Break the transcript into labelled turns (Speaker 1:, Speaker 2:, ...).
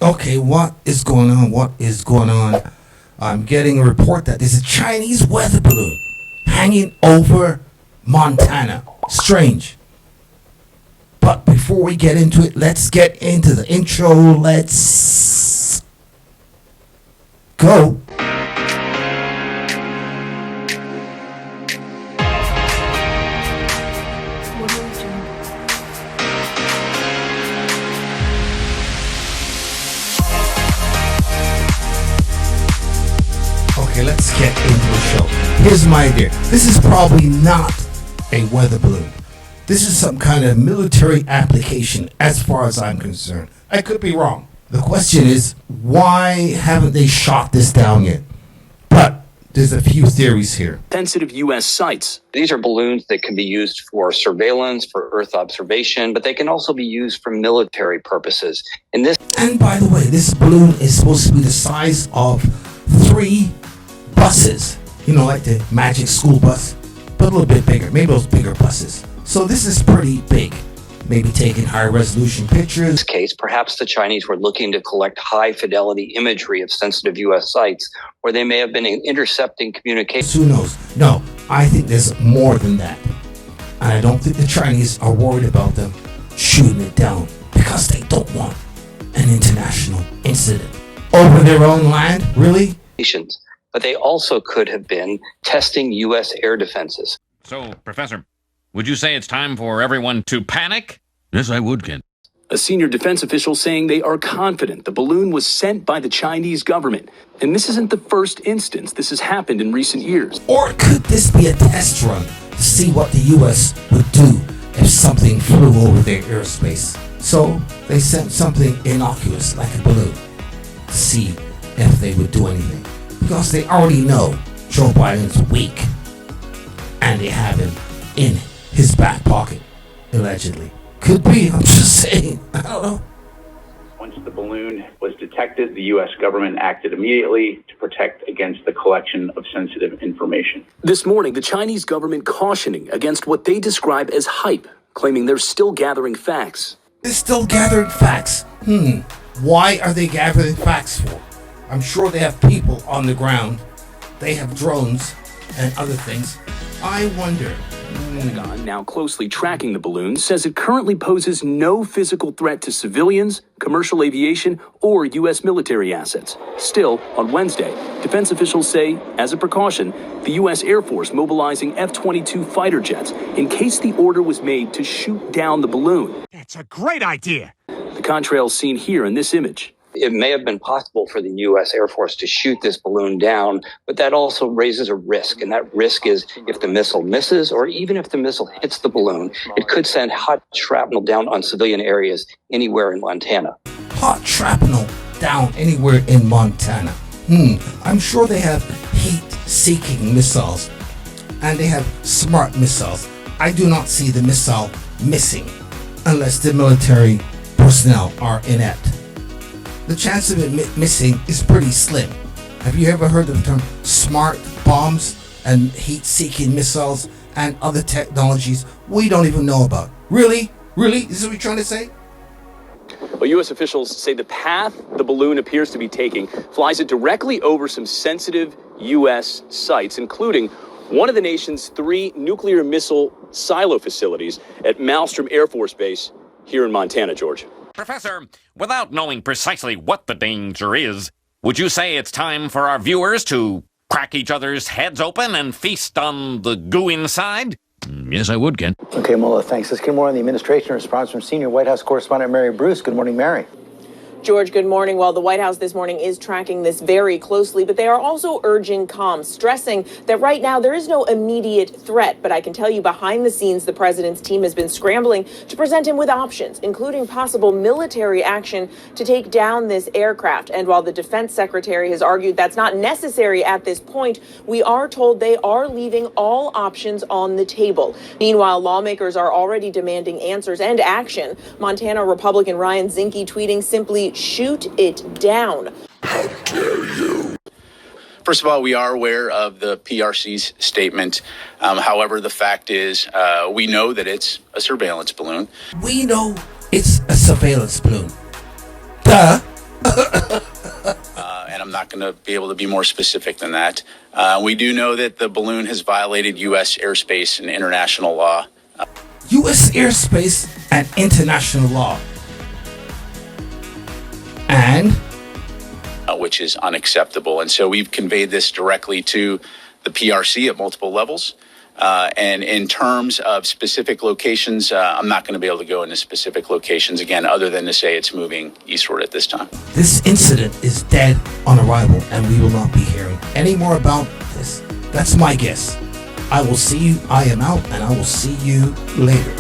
Speaker 1: Okay, what is going on? What is going on? I'm getting a report that there's a Chinese weather balloon hanging over Montana. Strange. But before we get into it, let's get into the intro. Let's go. Okay, let's get into the show. Here's my idea. This is probably not a weather balloon. This is some kind of military application as far as I'm concerned. I could be wrong. The question is, why haven't they shot this down yet? But there's a few theories here.
Speaker 2: Sensitive U.S. sites.
Speaker 3: These are balloons that can be used for surveillance, for Earth observation, but they can also be used for military purposes. And
Speaker 1: by the way, this balloon is supposed to be the size of 3 buses. You know, like the Magic School Bus, but a little bit bigger. Maybe those bigger buses. So this is pretty big. Maybe taking high resolution pictures.
Speaker 3: In this case, perhaps the Chinese were looking to collect high fidelity imagery of sensitive U.S. sites, or they may have been intercepting communications.
Speaker 1: Who knows? No, I think there's more than that. And I don't think the Chinese are worried about them shooting it down because they don't want an international incident over their own land. Really?
Speaker 3: But they also could have been testing U.S. air defenses.
Speaker 4: So, Professor, would you say it's time for everyone to panic? Yes, I would, Ken.
Speaker 2: A senior defense official saying they are confident the balloon was sent by the Chinese government. And this isn't the first instance this has happened in recent years.
Speaker 1: Or could this be a test run to see what the U.S. would do if something flew over their airspace? So they sent something innocuous like a balloon to see if they would do anything. Because they already know Joe Biden's weak. And they have him in his back pocket, allegedly. Could be, I'm just saying. I don't know.
Speaker 5: Once the balloon was detected, the U.S. government acted immediately to protect against the collection of sensitive information.
Speaker 2: This morning, the Chinese government cautioning against what they describe as hype, claiming they're still gathering facts.
Speaker 1: They're still gathering facts. Why are they gathering facts for? I'm sure they have people on the ground. They have drones and other things. I wonder.
Speaker 2: The Pentagon, now closely tracking the balloon, says it currently poses no physical threat to civilians, commercial aviation, or U.S. military assets. Still, on Wednesday, defense officials say, as a precaution, the U.S. Air Force mobilizing F-22 fighter jets in case the order was made to shoot down the balloon.
Speaker 6: That's a great idea.
Speaker 2: The contrails seen here in this image.
Speaker 3: It may have been possible for the U.S. Air Force to shoot this balloon down, but that also raises a risk. And that risk is if the missile misses, or even if the missile hits the balloon, it could send hot shrapnel down on civilian areas anywhere in Montana.
Speaker 1: Hot shrapnel down anywhere in Montana. I'm sure they have heat-seeking missiles. And they have smart missiles. I do not see the missile missing unless the military personnel are inept. The chance of it missing is pretty slim. Have you ever heard of the term smart bombs and heat-seeking missiles and other technologies we don't even know about? Really? Really? Is this what you're trying to say?
Speaker 2: Well, U.S. officials say the path the balloon appears to be taking flies it directly over some sensitive U.S. sites, including one of the nation's 3 nuclear missile silo facilities at Malmstrom Air Force Base here in Montana, George.
Speaker 4: Professor, without knowing precisely what the danger is, would you say it's time for our viewers to crack each other's heads open and feast on the goo inside? Yes, I would, Ken.
Speaker 7: Okay, Mola, thanks. Let's get more on the administration response from senior White House correspondent Mary Bruce. Good morning, Mary.
Speaker 8: George, good morning. Well, the White House this morning is tracking this very closely, but they are also urging calm, stressing that right now there is no immediate threat. But I can tell you behind the scenes, the president's team has been scrambling to present him with options, including possible military action to take down this aircraft. And while the defense secretary has argued that's not necessary at this point, we are told they are leaving all options on the table. Meanwhile, lawmakers are already demanding answers and action. Montana Republican Ryan Zinke tweeting simply, "Shoot it down."
Speaker 9: How dare you?
Speaker 10: First of all, we are aware of the PRC's statement. However, the fact is, we know that it's a surveillance balloon.
Speaker 1: We know it's a surveillance balloon. Duh.
Speaker 10: not going to be able to be more specific than that. We do know that the balloon has violated U.S. airspace and international law.
Speaker 1: U.S. airspace and international law. And
Speaker 10: Which is unacceptable. And so we've conveyed this directly to the PRC at multiple levels. And in terms of specific locations, I'm not going to be able to go into specific locations again, other than to say it's moving eastward at this time.
Speaker 1: this incident is dead on arrival, and we will not be hearing any more about this. That's my guess. I will see you. I am out, and I will see you later.